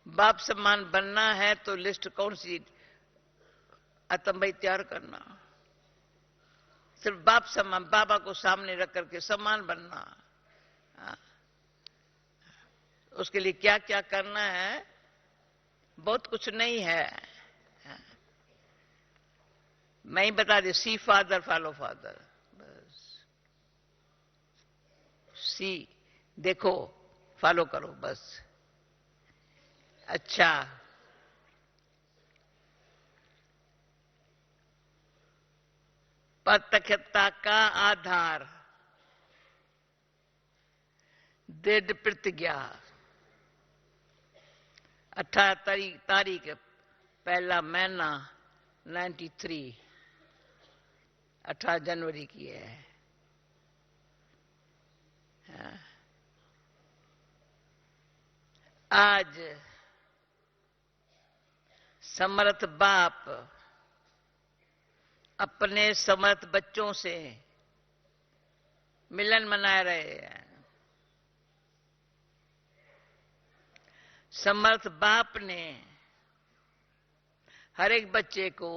बाप समान बनना है तो लिस्ट कौन सी आतम भाई तैयार करना? सिर्फ बाप समान, बाबा को सामने रख करके समान बनना। उसके लिए क्या क्या करना है? बहुत कुछ नहीं है, मैं ही बता दे। सी फादर फॉलो फादर, बस सी देखो फॉलो करो बस। अच्छा, प्रत्यक्षता का आधार दृढ़ प्रतिज्ञा। 18 तारीख पहला महीना 93, 18 जनवरी की है। आज समर्थ बाप अपने समर्थ बच्चों से मिलन मना रहे हैं। समर्थ बाप ने हर एक बच्चे को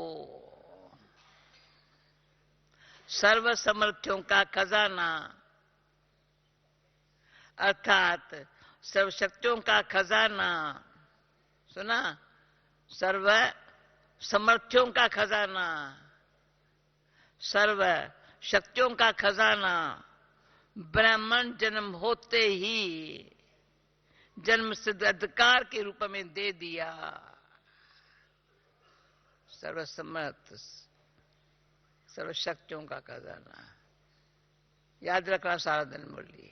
सर्व समर्थों का खजाना अर्थात सर्वशक्तियों का खजाना, सुना? सर्व समर्थों का खजाना, सर्व शक्तियों का खजाना ब्राह्मण जन्म होते ही जन्म सिद्ध अधिकार के रूप में दे दिया। सर्वसमर्थ सर्वशक्तियों का खजाना याद रखना सारा दिन मुरली।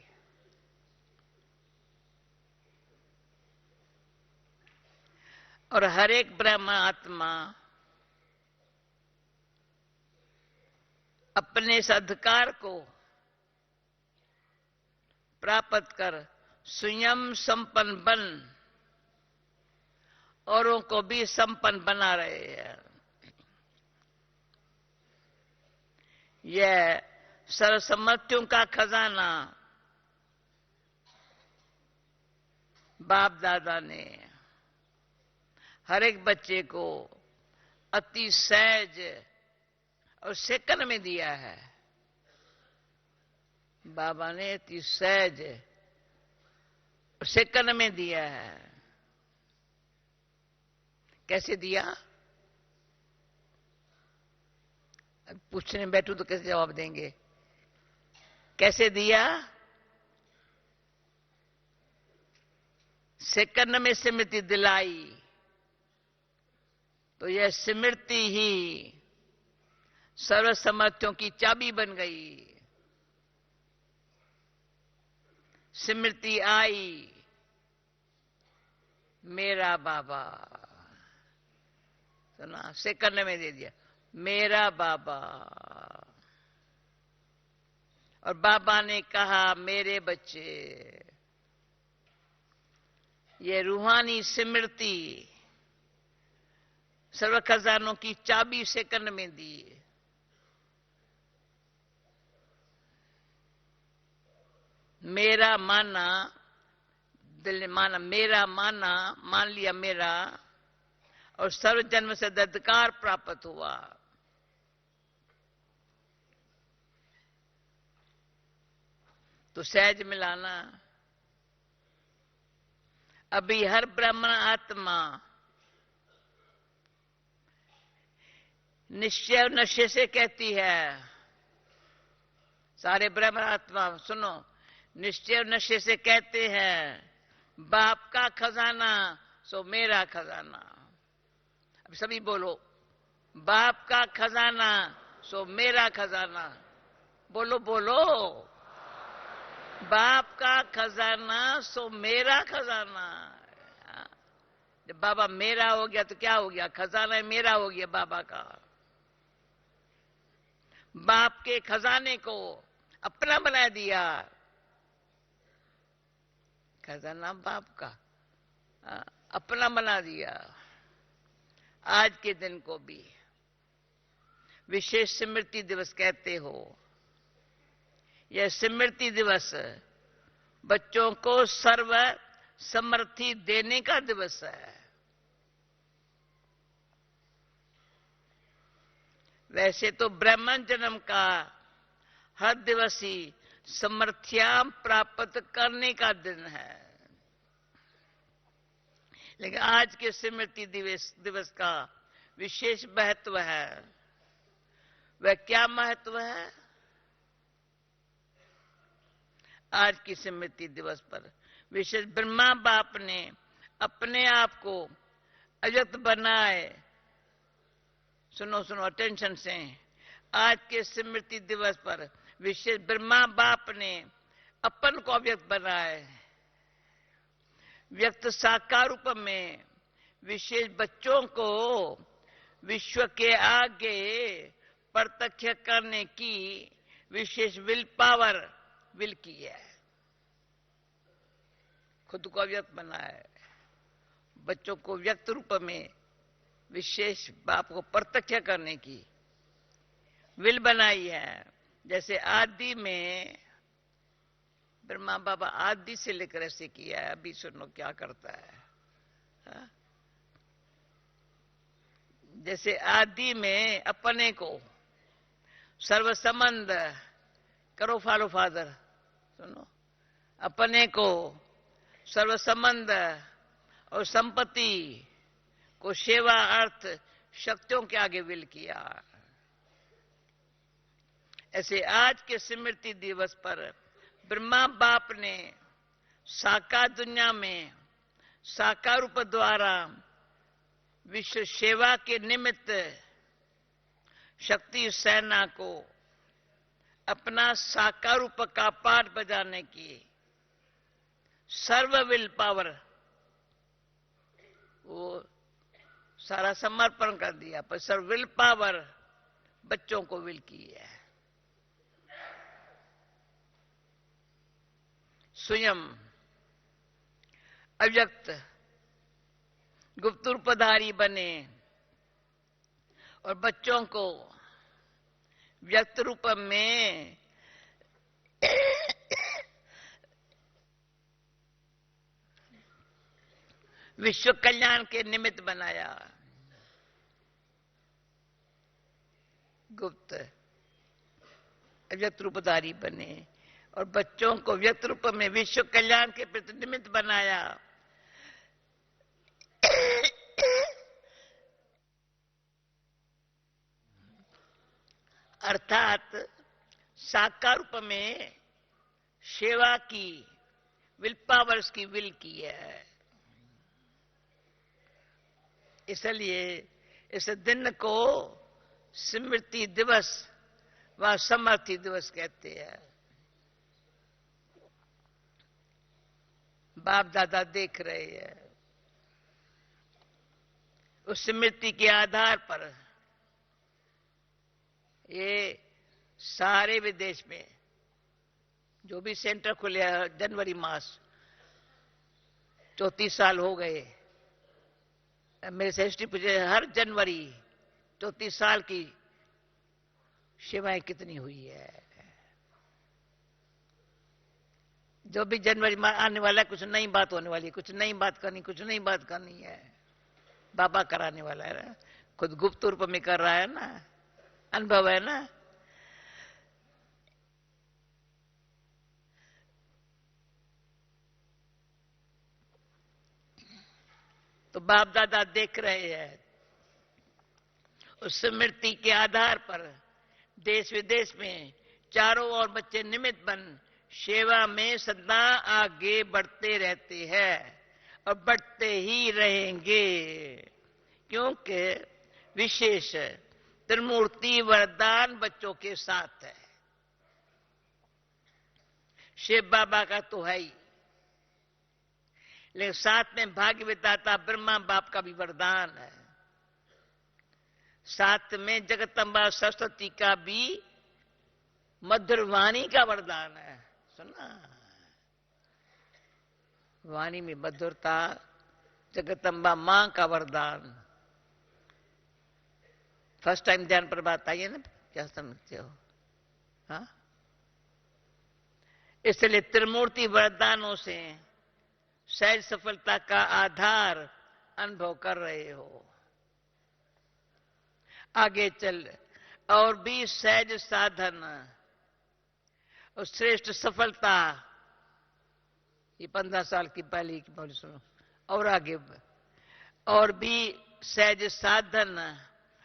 और हर एक ब्रह्म आत्मा अपने इस अधिकार को प्राप्त कर स्वयं संपन्न बन औरों को भी संपन्न बना रहे हैं। यह सर्वसम्मतियों का खजाना बाप दादा ने हर एक बच्चे को अति सहज और सेकंड में दिया है। बाबा ने अति सहज सेकंड में दिया है। कैसे दिया? अब पूछने बैठू तो कैसे जवाब देंगे? कैसे दिया? सेकंड में स्मृति दिलाई तो यह स्मृति ही सर्वसमर्थों की चाबी बन गई। स्मृति आई, मेरा बाबा, सुना? सेकंड में दे दिया, मेरा बाबा। और बाबा ने कहा, मेरे बच्चे, ये रूहानी स्मृति सर्व खजानों की चाबी सेकंड में दी। मेरा माना, दिल ने माना, मेरा माना, मान लिया मेरा, और सर्व जन्म से अधिकार प्राप्त हुआ। तो सहज मिलाना। अभी हर ब्राह्मण आत्मा निश्चय नशे से कहती है, सारे ब्राह्मण आत्मा सुनो, निश्चय नशे से कहते हैं, बाप का खजाना सो मेरा खजाना। अब सभी बोलो, बाप का खजाना सो मेरा खजाना। बोलो बोलो, बाप का खजाना सो मेरा खजाना। जब बाबा मेरा हो गया तो क्या हो गया? खजाना मेरा हो गया बाबा का। बाप के खजाने को अपना बना दिया। खजाना बाप का अपना बना दिया। आज के दिन को भी विशेष स्मृति दिवस कहते हो। यह स्मृति दिवस बच्चों को सर्व समर्थी देने का दिवस है। वैसे तो ब्राह्मण जन्म का हर दिवस ही समर्थियां प्राप्त करने का दिन है, लेकिन आज के स्मृति दिवस का विशेष महत्व है। वह क्या महत्व है? आज की स्मृति दिवस पर विशेष ब्रह्मा बाप ने अपने आप को अव्यक्त बनाए। सुनो सुनो अटेंशन से, आज के स्मृति दिवस पर विशेष ब्रह्मा बाप ने अपन को अव्यक्त बनाए। व्यक्त साकार रूप में विशेष बच्चों को विश्व के आगे प्रत्यक्ष करने की विशेष विल पावर विल की है। खुद को अव्यक्त बनाए, बच्चों को व्यक्त रूप में विशेष बाप को प्रत्यक्ष करने की विल बनाई है। जैसे आदि में ब्रह्मा बाबा आदि से लेकर ऐसे किया है। अभी सुनो क्या करता है। हा? जैसे आदि में अपने को सर्व संबंध करो, फॉलो फादर, सुनो, अपने को सर्व संबंध और संपत्ति को सेवा अर्थ शक्तियों के आगे विल किया। ऐसे आज के स्मृति दिवस पर ब्रह्मा बाप ने साकार दुनिया में साकार रूप द्वारा विश्व सेवा के निमित्त शक्ति सेना को अपना साकार रूप का पाठ बजाने की सर्व विल पावर, वो सारा समर्पण कर दिया, पर सर्व विल पावर बच्चों को विल की है। स्वयं अव्यक्त गुप्त रूपधारी बने और बच्चों को व्यक्त रूप में विश्व कल्याण के निमित्त बनाया। गुप्त अव्यक्त रूपधारी बने और बच्चों को व्यक्त रूप में विश्व कल्याण के प्रति निमित्त बनाया। अर्थात साकार रूप में सेवा की विल पावर्स की विल की है। इसलिए इस दिन को स्मृति दिवस व समर्थी दिवस कहते हैं। बाप दादा देख रहे हैं, उस स्मृति के आधार पर ये सारे विदेश में जो भी सेंटर खुले जनवरी मास 34 साल हो गए। मेरे से हिस्ट्री पूछे, हर जनवरी 34 साल की सेवाएं कितनी हुई है। जो भी जनवरी में आने वाला है, कुछ नई बात होने वाली है, कुछ नई बात करनी, कुछ नई बात करनी है। बाबा कराने वाला है ना, खुद गुप्त रूप में कर रहा है ना, अनुभव है ना। तो बाप दादा देख रहे हैं, उस स्मृति के आधार पर देश विदेश में चारों ओर बच्चे निमित्त बन सेवा में सदा आगे बढ़ते रहते हैं और बढ़ते ही रहेंगे, क्योंकि विशेष त्रिमूर्ति वरदान बच्चों के साथ है। शिव बाबा का तो है ही, लेकिन साथ में भाग्य विधाता ब्रह्मा बाप का भी वरदान है। साथ में जगदम्बा सरस्वती का भी मधुर वाणी का वरदान है। सुना, वाणी में मधुरता, जगदम्बा मां का वरदान। फर्स्ट टाइम ध्यान पर बात आई है ना, क्या समझते हो? हाँ, इसलिए त्रिमूर्ति वरदानों से सहज सफलता का आधार अनुभव कर रहे हो। आगे चल और भी सहज साधन और श्रेष्ठ सफलता, ये 15 साल की पहले की बात सुनो। और आगे और भी सहज साधन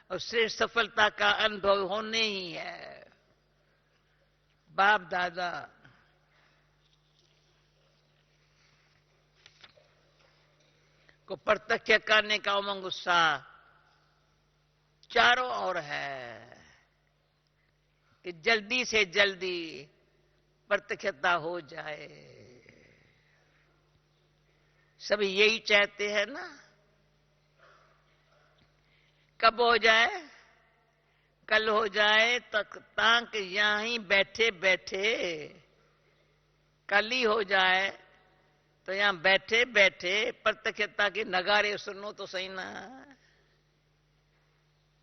और श्रेष्ठ सफलता का अनुभव होने ही है। बाप दादा को प्रत्यक्ष करने का उमंग उत्साह चारों ओर है कि जल्दी से जल्दी प्रत्यक्षता हो जाए। सभी यही चाहते हैं ना। कब हो जाए? कल हो जाए तक ताक यहीं बैठे बैठे, कल ही हो जाए तो यहां बैठे बैठे प्रत्यक्षता के नगारे सुनो तो सही ना।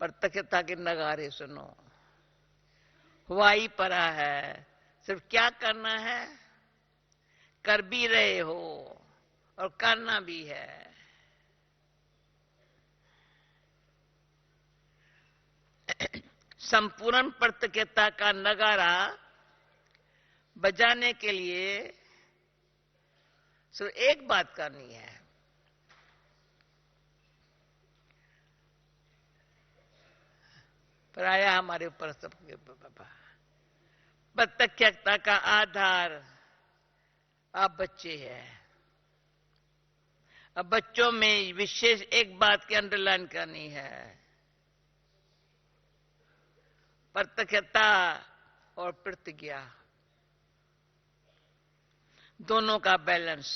प्रत्यक्षता के नगारे सुनो, हुआ ही पड़ा है। सिर्फ क्या करना है? कर भी रहे हो और करना भी है। संपूर्ण प्रत्यक्षता का नगारा बजाने के लिए सिर्फ एक बात करनी है। प्राय हमारे ऊपर सबके प्रत्यक्षता का आधार आप बच्चे हैं। अब बच्चों में विशेष एक बात की अंडरलाइन करनी है। प्रत्यक्षता और प्रतिज्ञा दोनों का बैलेंस।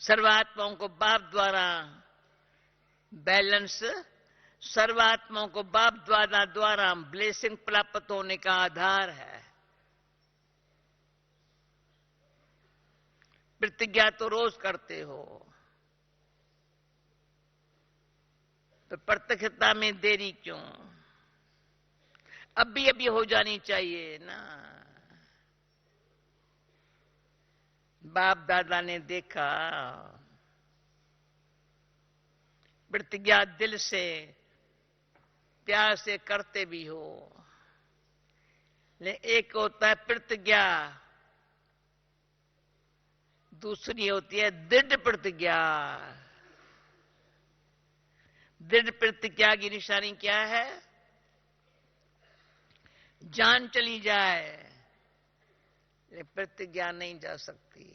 सर्वात्माओं को बाप द्वारा बैलेंस, सर्वात्माओं को बाप द्वारा ब्लेसिंग प्राप्त होने का आधार है। प्रतिज्ञा तो रोज करते हो, तो प्रत्यक्षता में देरी क्यों? अभी हो जानी चाहिए ना। बाप दादा ने देखा प्रतिज्ञा दिल से प्यार से करते भी हो, लेकिन एक होता है प्रतिज्ञा, दूसरी होती है दृढ़ प्रतिज्ञा। दृढ़ प्रतिज्ञा की निशानी क्या है? जान चली जाए लेकिन प्रतिज्ञा नहीं जा सकती।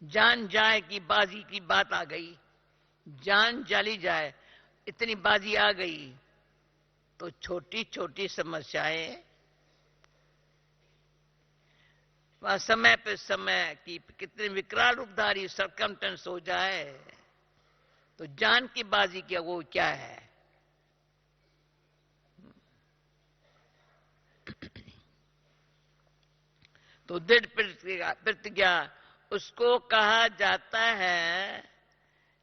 जान जाए कि बाजी की बात आ गई, जान चली जाए इतनी बाजी आ गई तो छोटी छोटी समस्याएं वह समय पे समय की कितने विकराल रूपधारी सरकमस्टेंस हो जाए तो जान की बाजी क्या वो क्या है? तो दृढ़ प्रतिज्ञा उसको कहा जाता है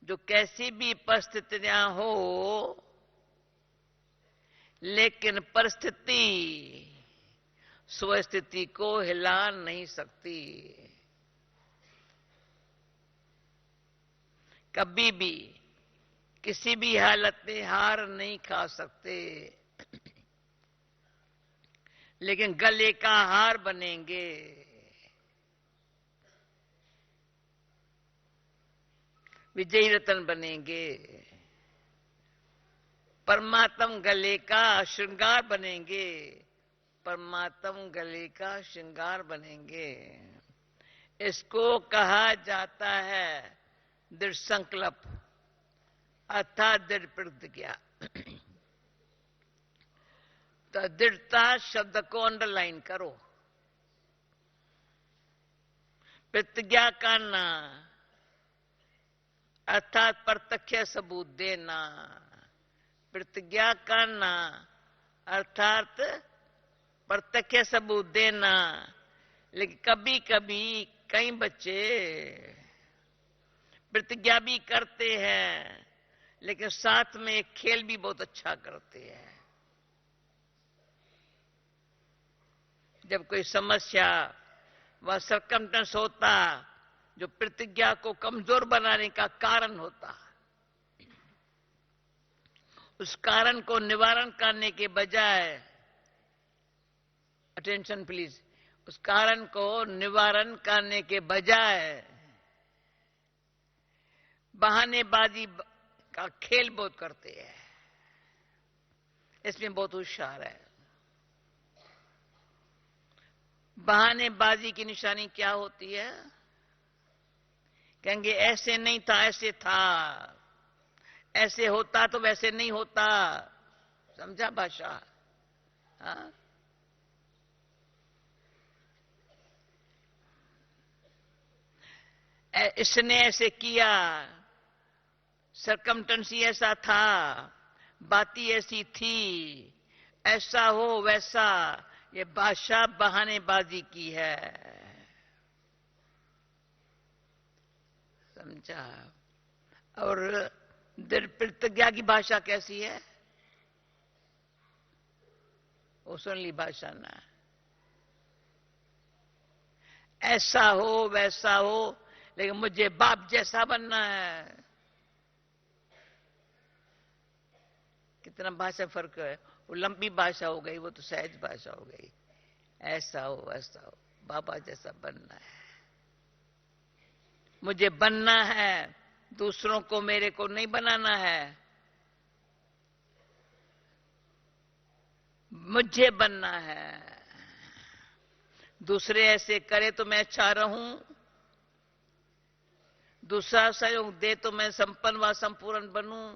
जो कैसी भी परिस्थितियां हो लेकिन परिस्थिति स्वस्थिति को हिला नहीं सकती। कभी भी किसी भी हालत में हार नहीं खा सकते, लेकिन गले का हार बनेंगे। विजयी रतन बनेंगे। परमात्म गले का श्रृंगार बनेंगे। परमात्म गले का श्रृंगार बनेंगे। इसको कहा जाता है दृढ़ संकल्प अर्थात दृढ़ प्रतिज्ञा। तो दृढ़ता शब्द को अंडरलाइन करो। प्रतिज्ञा करना अर्थात प्रत्यक्ष सबूत देना। प्रतिज्ञा करना अर्थात प्रत्यक्ष सबूत देना। लेकिन कभी कभी कई बच्चे प्रतिज्ञा भी करते हैं लेकिन साथ में एक खेल भी बहुत अच्छा करते हैं। जब कोई समस्या व सरकमटेंस होता जो प्रतिज्ञा को कमजोर बनाने का कारण होता, उस कारण को निवारण करने के बजाय, अटेंशन प्लीज, उस कारण को निवारण करने के बजाय बहानेबाजी का खेल बहुत करते हैं। इसमें बहुत होशियार है। बहानेबाजी की निशानी क्या होती है? कहेंगे ऐसे नहीं था, ऐसे था, ऐसे होता तो वैसे नहीं होता। समझा भाषा? हाँ? इसने ऐसे किया, सरकमटेंसी ऐसा था, बाती ऐसी थी, ऐसा हो वैसा। ये भाषा बहानेबाजी की है। समझा? और दृढ़ प्रतिज्ञा की भाषा कैसी है? वो सुन ली भाषा ना, ऐसा हो वैसा हो, लेकिन मुझे बाप जैसा बनना है। कितना भाषा फर्क है। वो लंबी भाषा हो गई, वो तो सहज भाषा हो गई। ऐसा हो वैसा हो, बाबा जैसा बनना है। मुझे बनना है, दूसरों को मेरे को नहीं बनाना है। मुझे बनना है। दूसरे ऐसे करे तो मैं अच्छा रहूं, दूसरा सहयोग दे तो मैं संपन्न व संपूर्ण बनूं।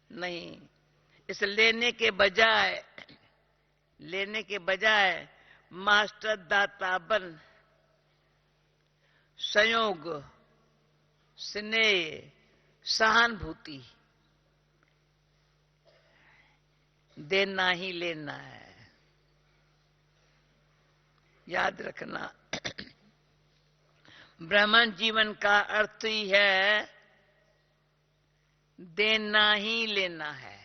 नहीं, इस लेने के बजाय मास्टर दाता बन, संयोग, स्नेह, सहानुभूति देना ही लेना है। याद रखना, ब्राह्मण जीवन का अर्थ ही है देना ही लेना है,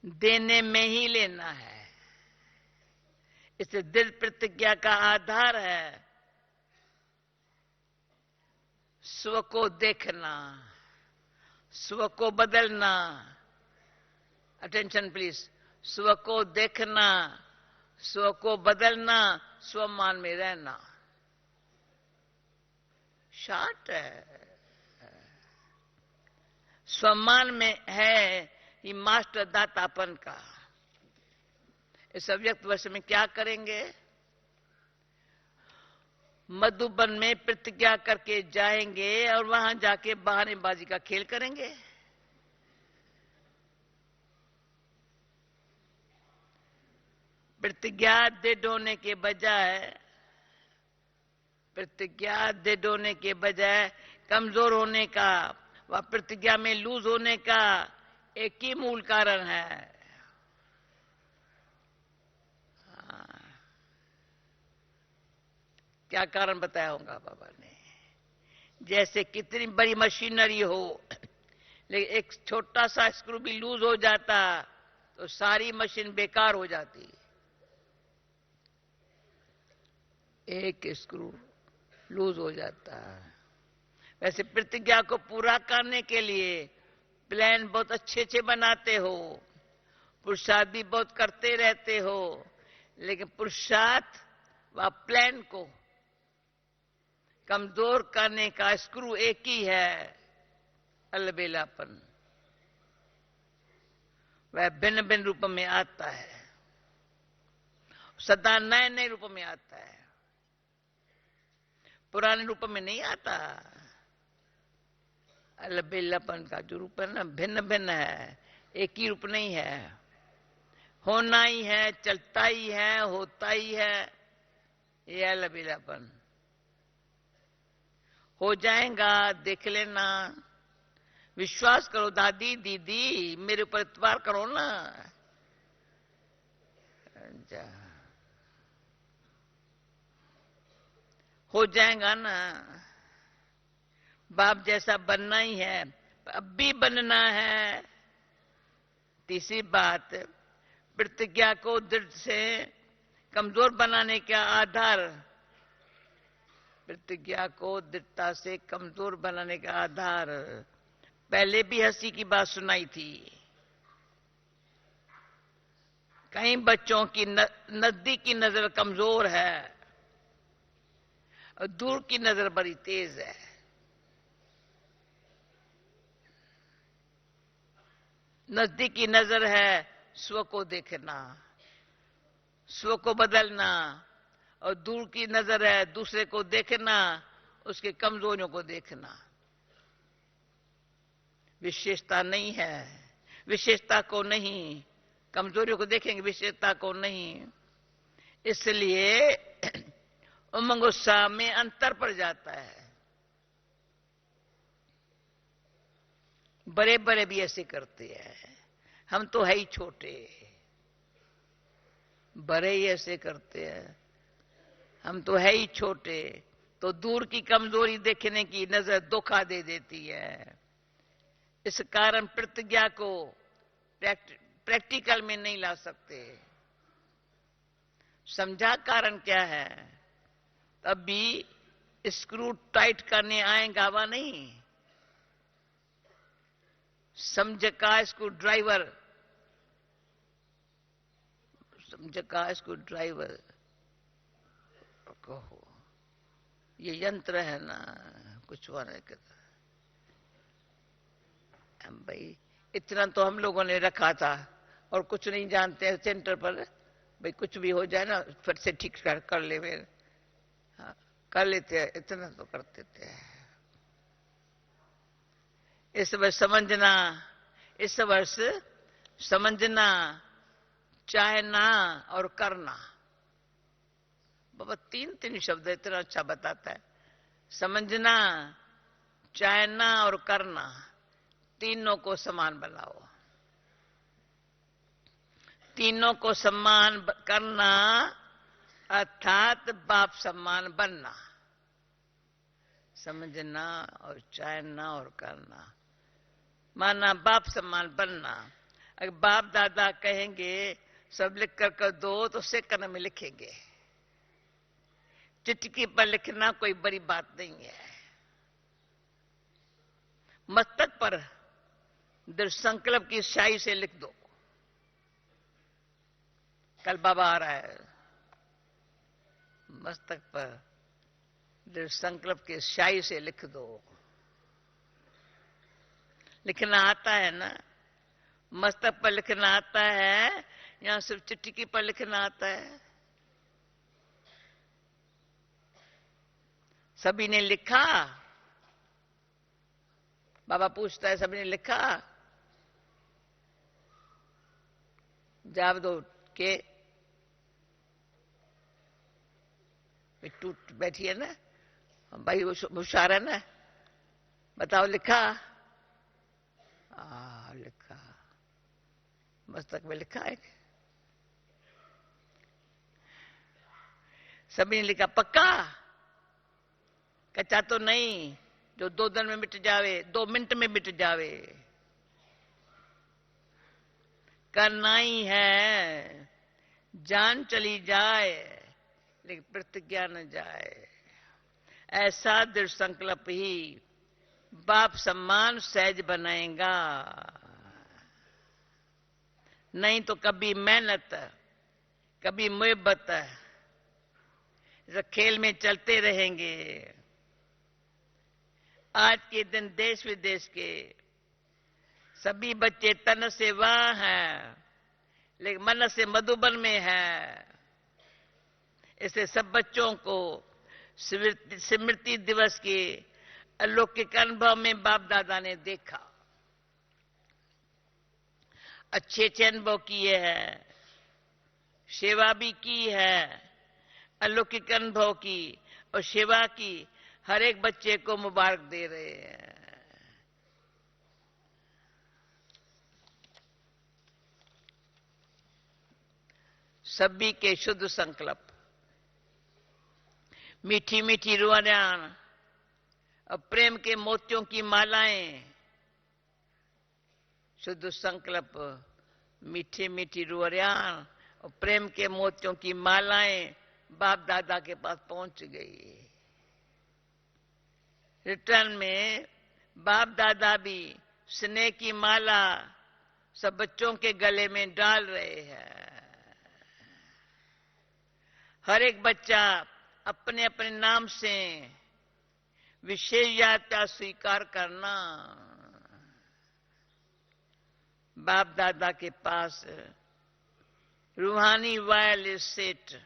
देने में ही लेना है। इसे दृढ़ प्रतिज्ञा का आधार है स्व को देखना, स्व को बदलना। Attention please. स्व को देखना, स्व को बदलना, स्वमान में रहना। शार्ट है। स्वमान में है ये मास्टर दातापन का। इस अव्यक्त वर्ष में क्या करेंगे? मधुबन में प्रतिज्ञा करके जाएंगे और वहां जाके बहानेबाजी का खेल करेंगे। प्रतिज्ञा दृढ़ होने के बजाय, प्रतिज्ञा दृढ़ होने के बजाय कमजोर होने का व प्रतिज्ञा में लूज होने का एक ही मूल कारण है। क्या कारण बताया होगा बाबा ने? जैसे कितनी बड़ी मशीनरी हो, लेकिन एक छोटा सा स्क्रू भी लूज हो जाता तो सारी मशीन बेकार हो जाती। एक स्क्रू लूज हो जाता। वैसे प्रतिज्ञा को पूरा करने के लिए प्लान बहुत अच्छे अच्छे बनाते हो, पुरुषार्थ भी बहुत करते रहते हो, लेकिन पुरुषार्थ व प्लान को कमजोर करने का स्क्रू एक ही है, अलबेलापन। वह भिन्न भिन्न रूप में आता है, सदा नए नए रूप में आता है, पुराने रूप में नहीं आता। अलबेलापन का जो रूप है ना, भिन्न भिन्न है, एक ही रूप नहीं है। होना ही है, चलता ही है, होता ही है, ये अलबेलापन। हो जाएगा, देख लेना। विश्वास करो दादी दीदी, मेरे ऊपर इतबार करो ना। हो जाएगा ना। बाप जैसा बनना ही है, अब भी बनना है। तीसरी बात, प्रतिज्ञा को दृढ़ से कमजोर बनाने का आधार, प्रतिज्ञा को दृढ़ता से कमजोर बनाने का आधार, पहले भी हंसी की बात सुनाई थी। कई बच्चों की नजदीक की नजर कमजोर है और दूर की नजर बड़ी तेज है। नजदीक की नजर है स्व को देखना, स्व को बदलना, और दूर की नजर है दूसरे को देखना, उसके कमजोरियों को देखना। विशेषता नहीं है, विशेषता को नहीं, कमजोरियों को देखेंगे, विशेषता को नहीं। इसलिए उमंग उत्साह में अंतर पड़ जाता है। बड़े बड़े भी ऐसे करते हैं, हम तो है ही छोटे, बड़े ही ऐसे करते हैं, हम तो है ही छोटे, तो दूर की कमजोरी देखने की नजर धोखा दे देती है। इस कारण प्रतिज्ञा को प्रैक्टिकल में नहीं ला सकते। समझा कारण क्या है? अभी स्क्रू टाइट करने आएगा वा नहीं, समझ का स्क्रू ड्राइवर, समझ का स्क्रू ड्राइवर कहो, ये यंत्र है ना, कुछ हुआ नहीं कहता। हम भाई इतना तो हम लोगों ने रखा था और कुछ नहीं जानते हैं सेंटर पर, भाई कुछ भी हो जाए ना फिर से ठीक कर ले, फिर हाँ, कर लेते हैं, इतना तो करते थे। इस वर्ष समझना, इस वर्ष समझना, चाहना और करना, बाबा तीन तीन शब्द इतना अच्छा बताता है। समझना, चाहना और करना, तीनों को समान बनाओ। तीनों को सम्मान करना अर्थात बाप सम्मान बनना। समझना और चाहना और करना माना बाप सम्मान बनना। अगर बाप दादा कहेंगे सब लिख कर दो तो सेकंड में लिखेंगे। चिट्ठी पर लिखना कोई बड़ी बात नहीं है। मस्तक पर दृढ़ संकल्प की स्याही से लिख दो। कल बाबा आ रहा है, मस्तक पर दृढ़ संकल्प की स्याही से लिख दो। लिखना आता है ना? मस्तक पर लिखना आता है या सिर्फ चिट्ठी पर लिखना आता है? सभी ने लिखा? बाबा पूछता है सभी ने लिखा? जवाब दो के टूट बैठी है ना भाई, होशियार है ना, बताओ लिखा? लिखा, मस्तक में लिखा है। सभी ने लिखा? पक्का? कच्चा तो नहीं जो 2 दिन में मिट जावे, 2 मिनट में मिट जावे। करना ही है, जान चली जाए लेकिन प्रतिज्ञा न जाए। ऐसा दृढ़ संकल्प ही बाप सम्मान सहज बनाएगा। नहीं तो कभी मेहनत, कभी मुहब्बत, खेल में चलते रहेंगे। आज के दिन देश विदेश के सभी बच्चे तन से वहां हैं लेकिन मन से मधुबन में है। इससे सब बच्चों को स्मृति दिवस के अलौकिक अनुभव में बाप दादा ने देखा, अच्छे अच्छे अनुभव किए हैं, सेवा भी की है, अलौकिक अनुभव की और सेवा की। हर एक बच्चे को मुबारक दे रहे हैं। सभी के शुद्ध संकल्प, मीठी मीठी रुआन और प्रेम के मोतियों की मालाएं, शुद्ध संकल्प, मीठी मीठी रुहरियान और प्रेम के मोतियों की मालाएं बाप दादा के पास पहुंच गई। रिटर्न में बाप दादा भी स्नेह की माला सब बच्चों के गले में डाल रहे हैं। हर एक बच्चा अपने अपने नाम से विशेष यात्रा स्वीकार करना। बाप दादा के पास रूहानी वायरलेस सेट,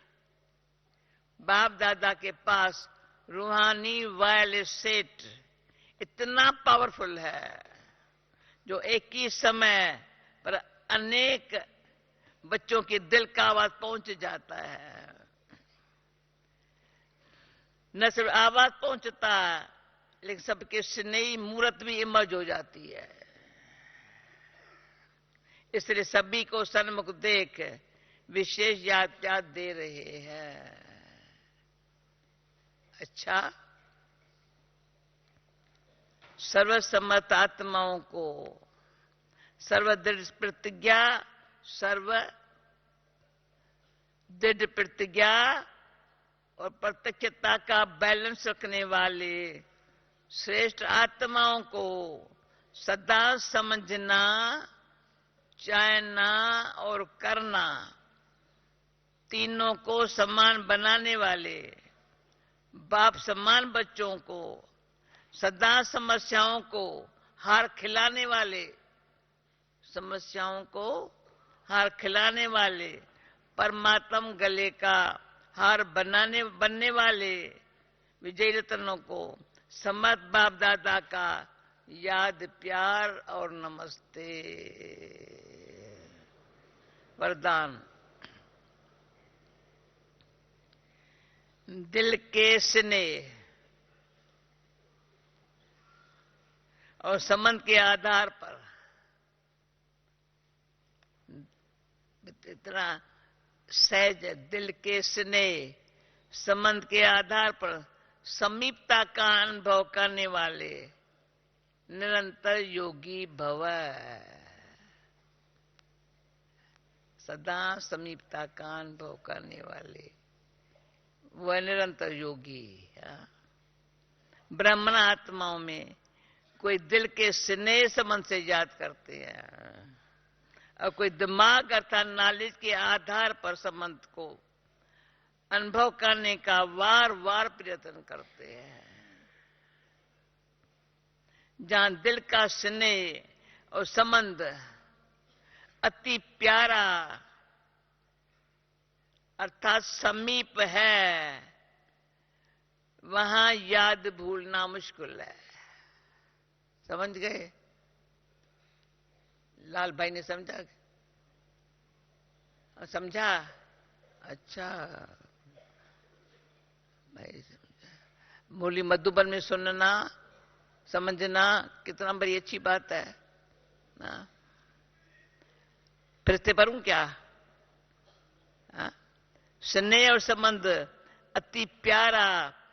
बाप दादा के पास रूहानी वायरलेस सेट इतना पावरफुल है जो एक ही समय पर अनेक बच्चों के दिल का आवाज पहुंच जाता है। न सिर्फ आवाज पहुंचता लेकिन सबके स्नेही मूर्त भी इमर्ज हो जाती है। इसलिए सभी को सन्मुख देख विशेष याद दे रहे हैं। अच्छा, सर्वसम्मत आत्माओं को सर्वदृढ़ प्रतिज्ञा, सर्वदृढ़ प्रतिज्ञा और प्रत्यक्षता का बैलेंस रखने वाले श्रेष्ठ आत्माओं को सदा समझना, चाहना और करना, तीनों को समान बनाने वाले बाप समान बच्चों को सदा समस्याओं को हार खिलाने वाले, समस्याओं को हार खिलाने वाले परमात्म गले का हार बनने वाले विजय रत्नों को समर्थ बाप दादा का याद, प्यार और नमस्ते। वरदान। दिल के स्नेह और संबंध के आधार पर इतना सहज दिल के स्नेह संबंध के आधार पर समीपता का अनुभव करने वाले निरंतर योगी भव। सदा समीपता का अनुभव करने वाले वह निरंतर योगी। ब्राह्मण आत्माओं में कोई दिल के स्नेह संबंध से याद करते हैं और कोई दिमाग अर्थात नॉलेज के आधार पर संबंध को अनुभव करने का वार वार प्रयत्न करते हैं। जहां दिल का स्नेह और संबंध अति प्यारा अर्थात समीप है, वहां याद भूलना मुश्किल है। समझ गए? लाल भाई ने समझा? समझा? अच्छा भाई समझा। मूली मधुबन में सुनना समझना कितना बड़ी अच्छी बात है ना। फिर से पढ़ूं क्या? स्नेह और संबंध अति प्यारा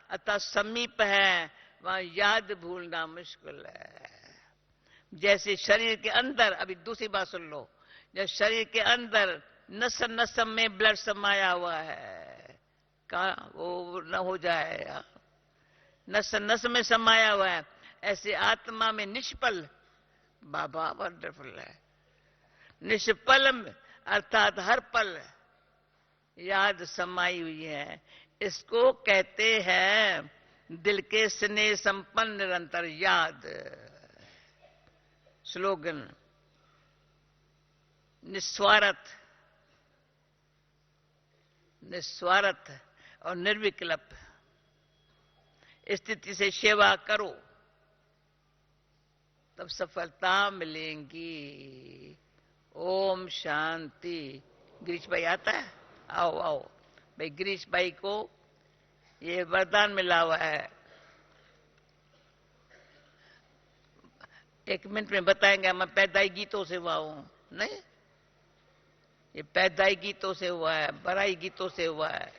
अतः समीप है, वहां याद भूलना मुश्किल है। जैसे शरीर के अंदर, अभी दूसरी बात सुन लो, जब शरीर के अंदर नस नस में ब्लड समाया हुआ है, कहा वो न हो जाए, नस नस में समाया हुआ है, ऐसे आत्मा में निष्पल, बाबा वंडरफुल है, निष्पल अर्थात हर पल याद समाई हुई है। इसको कहते हैं दिल के स्नेह संपन्न निरंतर याद। स्लोगन निस्वार्थ, निस्वार्थ और निर्विकल्प स्थिति से सेवा करो तब सफलता मिलेगी। ओम शांति। गिरीश भाई आता है? आओ आओ भाई। गिरीश भाई को ये वरदान मिला हुआ है, 1 मिनट में बताएंगे। मैं पैदाई गीतों से हुआ हूं, नहीं ये पैदाई गीतों से हुआ है, बड़ाई गीतों से हुआ है।